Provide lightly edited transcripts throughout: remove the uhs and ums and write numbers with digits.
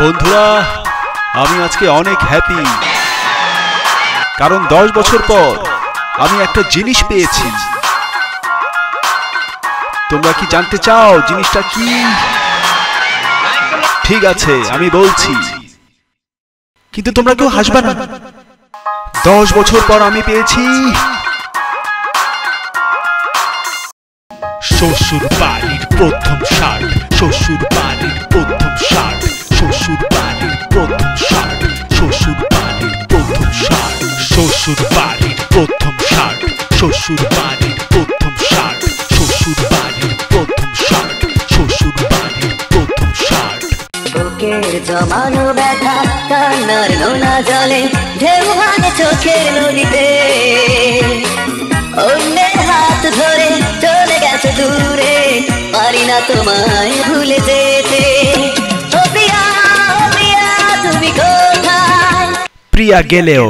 বন্ধুরা, আমি আজকে অনেক হ্যাপি, কারণ 10 বছর পর আমি একটা জিনিস পেয়েছি। তোমরা কি জানতে চাও জিনিসটা কি? ঠিক আছে, আমি বলছি, কিন্তু তোমরা কেউ হাসবে না। 10 বছর পর আমি পেয়েছি শ্বশুর বাড়ির প্রথম শার্ট। শ্বশুর বাড়ির প্রথম শার্ট। শ্বশুর বাড়ির প্রথম শার্ট। শ্বশুর বাড়ির প্রথম শার্ট। শ্বশুর বাড়ির প্রথম শার্ট। শ্বশুর বাড়ির প্রথম শার্ট। শ্বশুর বাড়ির প্রথম শার্ট। শ্বশুর বাড়ির প্রথম শার্ট। বুকের জমানো ব্যথা কান্নার নোনা জলে ঢেউ ভাঙে চোখের নদীতে। অন্যের হাত ধরে চলে গেছে দূরে, পারি না তোমায় ভুলে যেতে। ও প্রিয়া, ও প্রিয়া, তুমি কোথায়? প্রিয়া গেলেও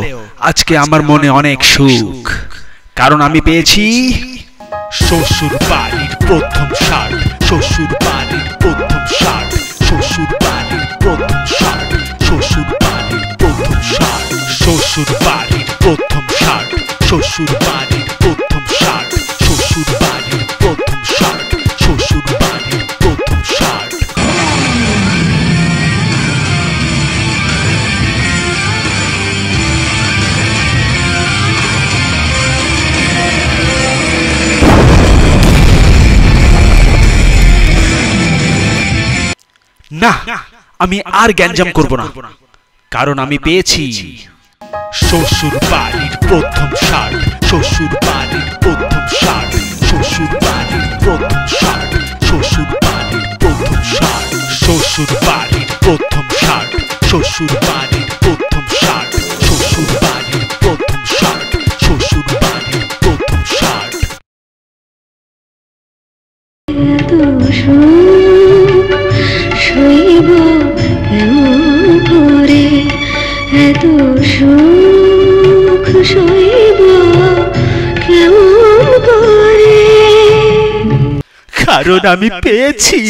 আজকে আমার মনে অনেক সুখ, কারণ আমি পেয়েছি শ্বশুর বাড়ির প্রথম শার্ট। শ্বশুর বাড়ির প্রথম শার্ট। শ্বশুর বাড়ির প্রথম শার্ট। শ্বশুর বাড়ির প্রথম শার্ট। শ্বশুর বাড়ির প্রথম শার্ট। শ্বশুর বাড়ির প্রথম শার্ট। শ্বশুর বাড়ির প্রথম শার্ট। শ্বশুর বাড়ির প্রথম শার্ট। না, আমি আর গ্যাঞ্জাম করব না, কারণ আমি পেয়েছি শ্বশুর বাড়ির প্রথম শার্ট। শ্বশুর বাড়ির প্রথম শার্ট। শ্বশুর বাড়ির প্রথম শার্ট। শ্বশুর বাড়ির প্রথম শার্ট। শ্বশুর বাড়ির প্রথম শার্ট। শ্বশুর বাড়ির প্রথম শার্ট। শ্বশুর বাড়ির প্রথম শার্ট। শ্বশুর বাড়ির প্রথম শার্ট। শৈব কেমন করে এত সুখ, শৈব কেমন করে? কারণ আমি পেয়েছি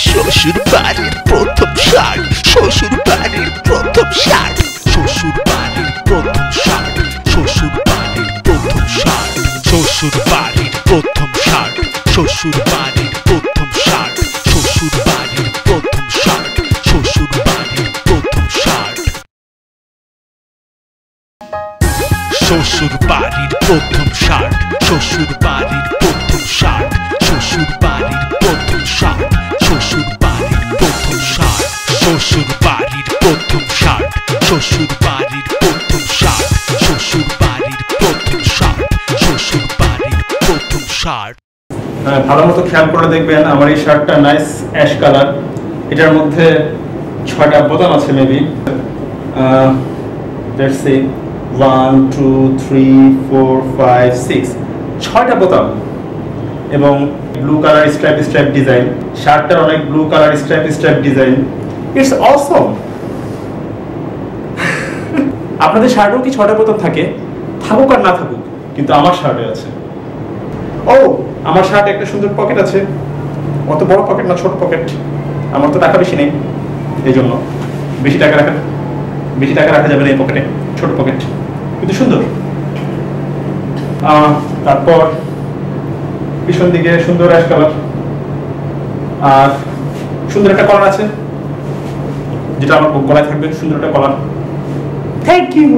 শ্বশুর বাড়ির প্রথম শার্ট। শ্বশুর বাড়ির প্রথম শার্ট। শ্বশুর বাড়ির প্রথম শার্ট। শ্বশুর বাড়ির প্রথম শার্ট। শ্বশুর বাড়ির প্রথম শার্ট। শ্বশুর বাড়ির প্রথম শার্ট। শ্বশুর বাড়ির প্রথম শার্ট। শ্বশুর বাড়ির প্রথম শার্ট। শ্বশুর বাড়ির প্রথম শার্ট। শ্বশুর বাড়ির প্রথম শার্ট। শ্বশুর বাড়ির প্রথম শার্ট। শ্বশুর বাড়ির প্রথম শার্ট। শ্বশুর বাড়ির প্রথম শার্ট। শ্বশুর বাড়ির প্রথম শার্ট। শ্বশুর বাড়ির প্রথম শার্ট। শ্বশুর বাড়ির প্রথম শার্ট। ভালো মতো খেয়াল করে দেখবেন, আমার এই শার্টটা নাইস অ্যাশ কালার। এটার মধ্যে 6টা বোতাম আছে মেবি। লেটস সি 1 2 3 4 5 6 6টা বোতাম এবং ব্লু কালার স্ট্রাইপ ডিজাইন। শার্টটার অনেক blue colour stripe design. It's awesome. আপনাদের শার্টেও কি 6টা বোতাম থাকে? থাকুক আর না থাকুক, কিন্তু আমার শার্টে আছে। ও, আমার শার্টে একটা সুন্দর পকেট আছে। অত বড় পকেট না, ছোট পকেট। আমার তো টাকা বেশি নেই, এই জন্য বেশি টাকা রাখা যাবে না এই পকেটে। ছোট পকেট, কিন্তু সুন্দর। তারপর পিছন দিকে সুন্দর অ্যাশ কালার, আর সুন্দর একটা কলার আছে, যেটা আমার গলায় থাকবে। সুন্দর একটা কলার। Thank you.